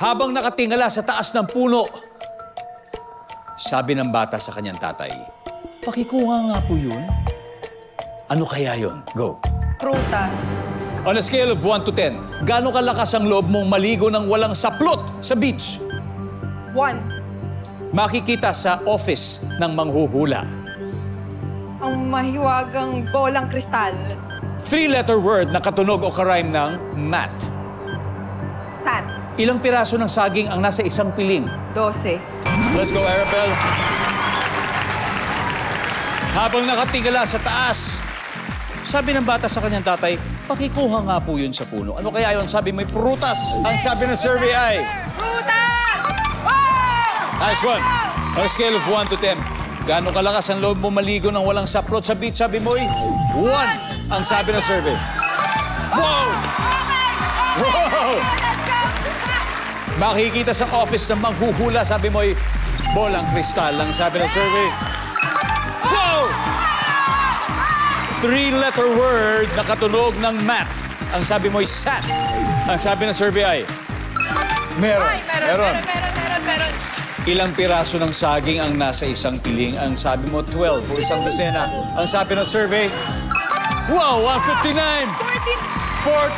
Habang nakatingala sa taas ng puno, sabi ng bata sa kanyang tatay, "Pakikuha nga po yun." Ano kaya yun? Go. Prutas. On a scale of 1 to 10, gaano kalakas ang loob mong maligo ng walang saplot sa beach? 1. Makikita sa office ng manghuhula. Ang mahiwagang bolang kristal. 3-letter word na katunog o karime ng mat. Sat. Ilang piraso ng saging ang nasa isang piling? 12. Let's go, Arabel. Habang nakatingala sa taas, sabi ng bata sa kanyang tatay, "Pakikuha nga po yun sa puno." Ano kaya yun? Sabi, may prutas. Ang sabi ng survey ay... Prutas! Wow! Nice one. On a scale of 1 to 10, gaano kalakas ang loob mo maligo ng walang saplot sa beach? Sabi mo, 1 ang sabi ng survey. Wow! Wow! Makikita sa office ng manghuhula, sabi mo, bolang kristal ang sabi ng survey. Wow! 3-letter word na katunog ng mat. Ang sabi mo, sat. Ang sabi ng survey ay... Meron. Meron. Ilang piraso ng saging ang nasa isang piling? Ang sabi mo, 12 o isang dosena. Ang sabi ng survey, wow, 159! 40!